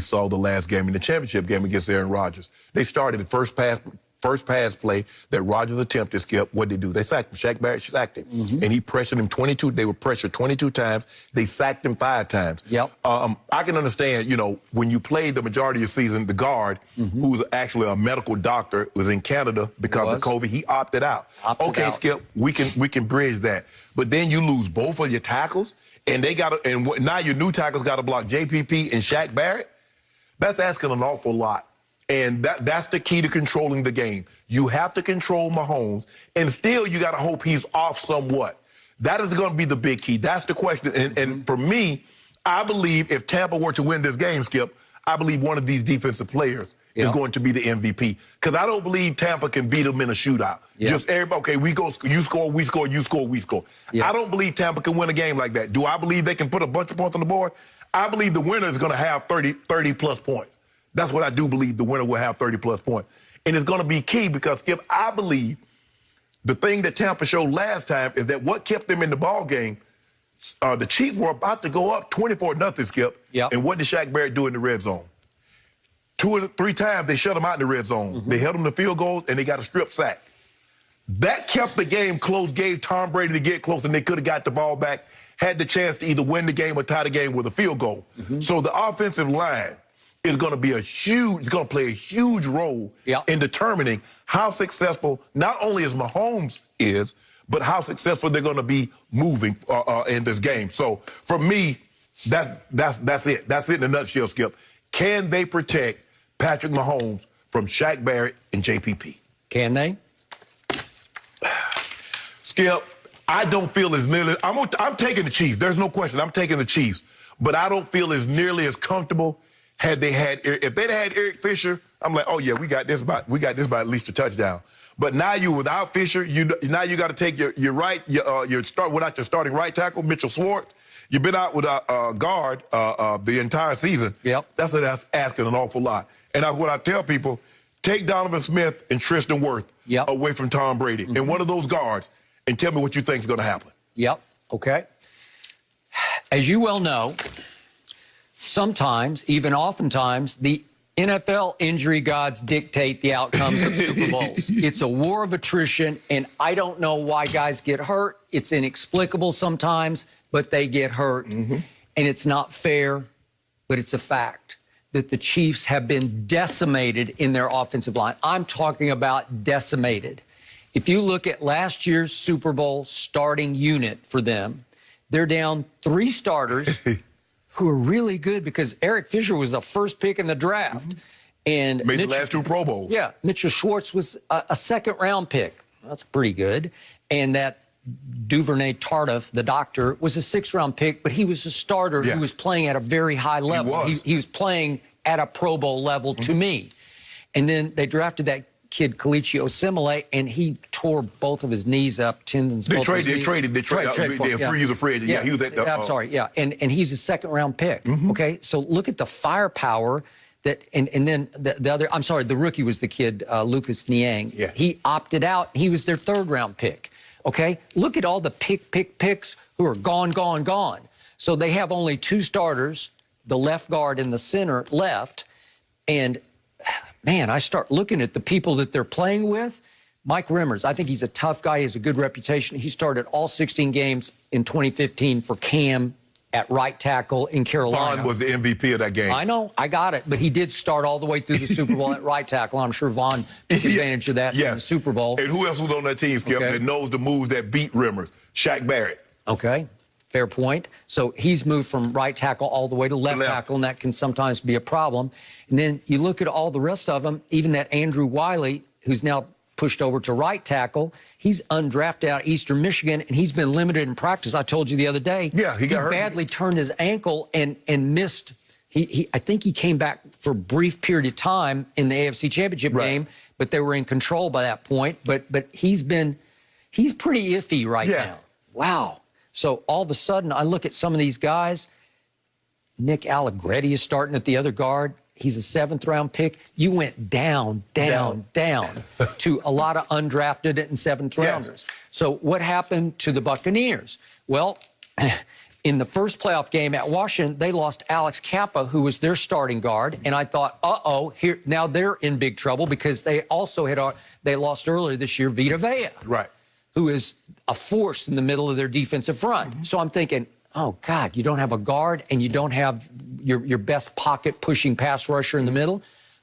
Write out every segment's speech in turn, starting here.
saw the last game in the championship game against Aaron Rodgers. They started the first pass play that Rodgers attempted, Skip. What did they do? They sacked him. Shaq Barrett sacked him. And he pressured him 22. They were pressured 22 times. They sacked him 5 times. Yep. I can understand, you know, when you played the majority of your season, the guard, who was actually a medical doctor, was in Canada because of COVID. He opted out. Skip, we can bridge that. But then you lose both of your tackles, and now your new tackles got to block JPP and Shaq Barrett. That's asking an awful lot. And that's the key to controlling the game. You have to control Mahomes, and still you got to hope he's off somewhat. That is going to be the big key. That's the question. And for me, I believe if Tampa were to win this game, Skip, I believe one of these defensive players is going to be the MVP. Because I don't believe Tampa can beat them in a shootout. Just everybody, okay, we go, you score, we score, you score, we score. I don't believe Tampa can win a game like that. Do I believe they can put a bunch of points on the board? I believe the winner is going to have 30-plus points. That's what I do believe. The winner will have 30-plus points. And it's going to be key because, Skip, I believe the thing that Tampa showed last time is that what kept them in the ball game, the Chiefs were about to go up 24-0, Skip. And what did Shaq Barrett do in the red zone? 2 or 3 times they shut him out in the red zone. They held him to field goals, and they got a strip sack. That kept the game close, gave Tom Brady to get close, and they could have got the ball back, had the chance to either win the game or tie the game with a field goal. So the offensive line is going to be play a huge role in determining how successful not only as Mahomes is, but how successful they're going to be moving in this game. So for me, that's it. That's it in a nutshell, Skip. Can they protect Patrick Mahomes from Shaq Barrett and JPP? Can they? Skip, I don't feel as nearly. I'm taking the Chiefs. There's no question. I'm taking the Chiefs, but I don't feel as nearly as comfortable. If they'd had Eric Fisher, I'm like, oh yeah, we got this by at least a touchdown. But now you without Fisher, now you got to take your without your starting right tackle, Mitchell Schwartz. You've been out with a guard the entire season. That's asking an awful lot. And what I tell people, take Donovan Smith and Tristan Wirth away from Tom Brady and one of those guards, and tell me what you think is going to happen. Okay. As you well know, sometimes, even oftentimes, the NFL injury gods dictate the outcomes of Super Bowls. It's a war of attrition, and I don't know why guys get hurt. It's inexplicable sometimes, but they get hurt. And it's not fair, but it's a fact that the Chiefs have been decimated in their offensive line. I'm talking about decimated. If you look at last year's Super Bowl starting unit for them, they're down 3 starters who are really good because Eric Fisher was the first pick in the draft. And made the last 2 Pro Bowls. Mitchell Schwartz was a second-round pick. That's pretty good. And that Duvernay Tardif, the doctor, was a 6th-round pick, but he was a starter who was playing at a very high level. He was playing at a Pro Bowl level to me. And then they drafted that kid Kalichi Osemele, and he tore both of his knees up, tendons. They traded for him. He was a free agent. He was at I'm sorry, and he's a 2nd-round pick. Okay, so look at the firepower that, and then the other, I'm sorry, the rookie was the kid, Lucas Niang. He opted out. He was their 3rd-round pick. Okay, look at all the picks who are gone. So they have only 2 starters, the left guard and the center left, and man, I start looking at the people that they're playing with. Mike Rimmers, I think he's a tough guy. He has a good reputation. He started all 16 games in 2015 for Cam at right tackle in Carolina. Vaughn was the MVP of that game. I know, I got it. But he did start all the way through the Super Bowl at right tackle. I'm sure Vaughn took advantage of that in the Super Bowl. And who else was on that team, Skip, that knows the moves that beat Rimmers? Shaq Barrett. Okay. Fair point. So he's moved from right tackle all the way to left tackle, and that can sometimes be a problem. And then you look at all the rest of them, even that Andrew Wiley, who's now pushed over to right tackle, he's undrafted out of Eastern Michigan, and he's been limited in practice. I told you the other day. Yeah, he got hurt. Badly turned his ankle and missed. I think he came back for a brief period of time in the AFC Championship game, but they were in control by that point. But he's pretty iffy right now. Wow. So all of a sudden, I look at some of these guys. Nick Allegretti is starting at the other guard. He's a 7th-round pick. You went down to a lot of undrafted and 7th-rounders. So what happened to the Buccaneers? Well, In the first playoff game at Washington, they lost Alex Kappa, who was their starting guard, and I thought, here now they're in big trouble because they also they lost earlier this year Vita Vea, right, who is a force in the middle of their defensive front. So I'm thinking, oh God, you don't have a guard and you don't have your best pocket pushing pass rusher in the middle.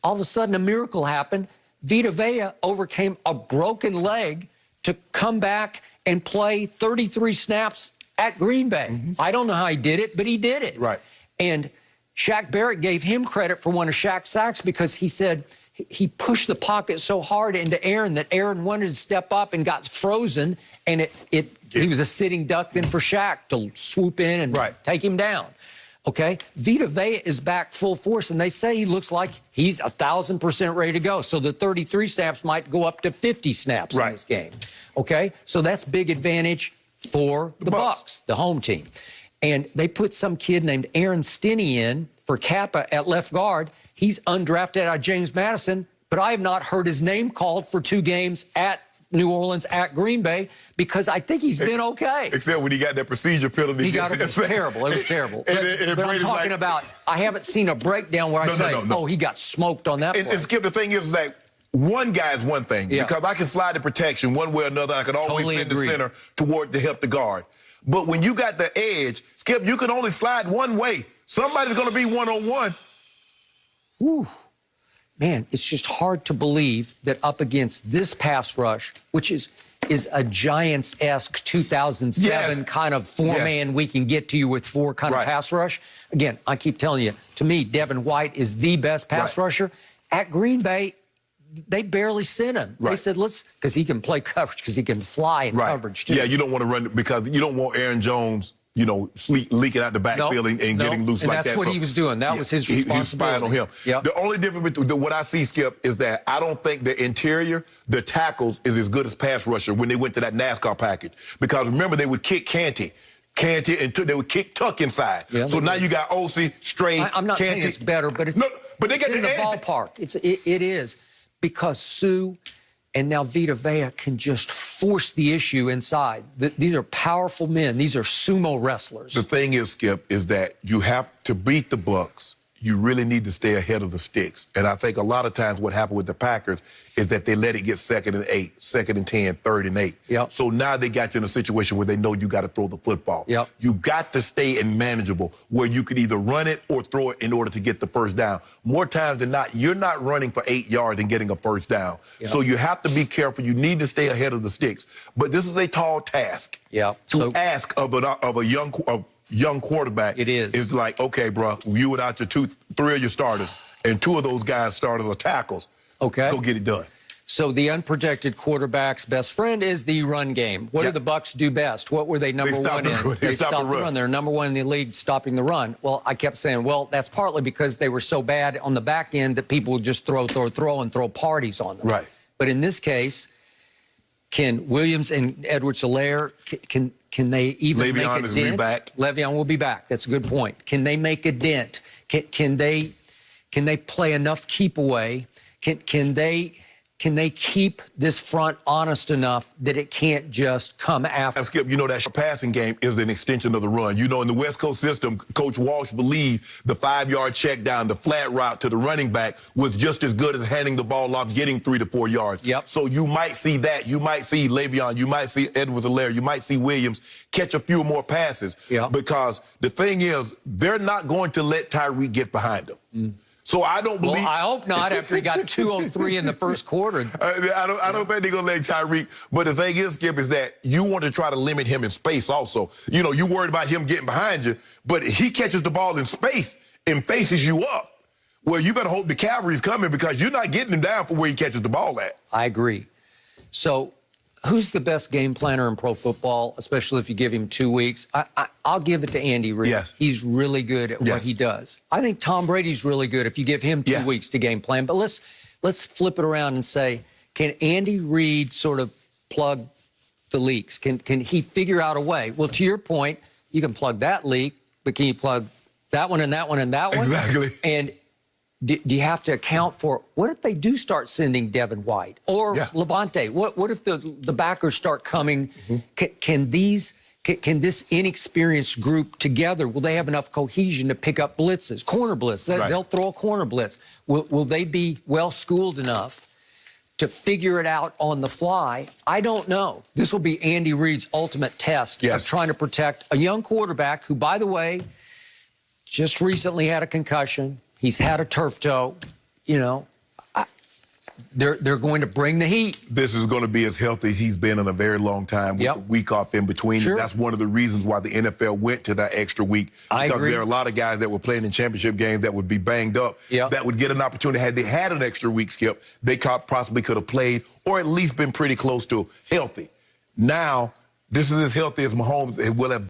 All of a sudden, a miracle happened. Vita Vea overcame a broken leg to come back and play 33 snaps at Green Bay. I don't know how he did it, but he did it. Right. And Shaq Barrett gave him credit for one of Shaq's sacks because he said he pushed the pocket so hard into Aaron that Aaron wanted to step up and got frozen, and he was a sitting duck then for Shaq to swoop in and take him down. Okay, Vita Vea is back full force, and they say he looks like he's 1,000% ready to go. So the 33 snaps might go up to 50 snaps in this game. Okay, so that's big advantage for the Bucs, the home team. And they put some kid named Aaron Stinney in for Kappa at left guard. He's undrafted out of James Madison, but I have not heard his name called for 2 games at New Orleans, at Green Bay, because I think he's been okay. Except when he got that procedure penalty. He got it. It was terrible. It was terrible. But I'm talking about, I haven't seen a breakdown where I say, oh, he got smoked on that play. And Skip, the thing is that one guy is one thing, because I can slide the protection one way or another. I can always send the center toward to help the guard. But when you got the edge, Skip, you can only slide one way. Somebody's going to be one-on-one. Ooh. Man, it's just hard to believe that up against this pass rush, which is a Giants-esque 2007 kind of four-man we can get to you with 4 kind of pass rush. Again, I keep telling you, to me, Devin White is the best pass rusher. At Green Bay, they barely sent him. They said, because he can play coverage, because he can fly in coverage, too. Yeah, you don't want to run, because you don't want Aaron Jones, leaking out the backfield and getting loose like that. And that's what he was doing. That was his responsibility. He's spying on him. The only difference with what I see, Skip, is that I don't think the interior, the tackles, is as good as pass rusher when they went to that NASCAR package. Because remember, they would kick Canty, and they would kick Tuck inside. So now you got Ossie, Strait, I'm not saying it's better, but it's, but they got in the ballpark. It is. Because Sue and now Vita Vea can just force the issue inside. These are powerful men. These are sumo wrestlers. The thing is, Skip, is that you have to beat the Bucs. You really need to stay ahead of the sticks. And I think a lot of times what happened with the Packers is that they let it get 2nd and 8, 2nd and 10, 3rd and 8. So now they got you in a situation where they know you got to throw the football. You got to stay in manageable where you could either run it or throw it in order to get the first down. More times than not, you're not running for 8 yards and getting a first down. So you have to be careful. You need to stay ahead of the sticks. But this is a tall task to ask of a young quarterback. It is. It's like, okay, bro, you without your 3 of your starters, and 2 of those guys starters are tackles. Go get it done. So the unprotected quarterback's best friend is the run game. What do the Bucs do best? What were they number one in? They stopped the run. They're number 1 in the league stopping the run. Well, I kept saying, well, that's partly because they were so bad on the back end that people would just throw and throw parties on them. But in this case, can Williams and Edwards-Helaire, can they even make a dent? Le'Veon is back. Le'Veon will be back. That's a good point. Can they make a dent? Can they play enough keep away? Can they keep this front honest enough that it can't just come after? Skip, that passing game is an extension of the run. In the West Coast system, Coach Walsh believed the 5-yard check down, the flat route to the running back was just as good as handing the ball off, getting 3 to 4 yards. So you might see that. You might see Le'Veon. You might see Edwards-Helaire. You might see Williams catch a few more passes. Because the thing is, they're not going to let Tyreek get behind them. So I don't believe. Well, I hope not after he got 203 in the first quarter. I don't think they're going to let Tyreek. But the thing is, Skip, is that you want to try to limit him in space also. You worried about him getting behind you, but he catches the ball in space and faces you up. Well, you better hope the cavalry's coming because you're not getting him down for where he catches the ball at. I agree. So who's the best game planner in pro football, especially if you give him 2 weeks? I'll give it to Andy Reid. He's really good at what he does. I think Tom Brady's really good if you give him 2 weeks to game plan. But let's flip it around and say, can Andy Reid sort of plug the leaks? Can he figure out a way? Well, to your point, you can plug that leak, but can you plug that one and that one and that one? Exactly. And do you have to account for, what if they do start sending Devin White or Levante? What if the backers start coming? Can these Can this inexperienced group together, will they have enough cohesion to pick up blitzes, corner blitz? They'll throw a corner blitz. Will they be well-schooled enough to figure it out on the fly? I don't know. This will be Andy Reid's ultimate test of trying to protect a young quarterback who, by the way, just recently had a concussion. He's had a turf toe. You know, they're going to bring the heat. This is going to be as healthy as he's been in a very long time with the week off in between. Sure. That's one of the reasons why the NFL went to that extra week. I because agree. there are a lot of guys that were playing in championship games that would be banged up, that would get an opportunity. Had they had an extra week, Skip, they possibly could have played or at least been pretty close to healthy. Now, this is as healthy as Mahomes will have.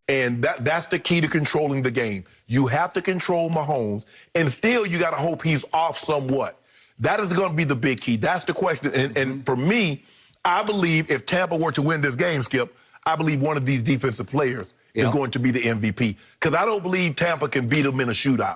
And that's the key to controlling the game. You have to control Mahomes, and still you got to hope he's off somewhat. That is going to be the big key. That's the question. And for me, I believe if Tampa were to win this game, Skip, I believe one of these defensive players is going to be the MVP, because I don't believe Tampa can beat them in a shootout.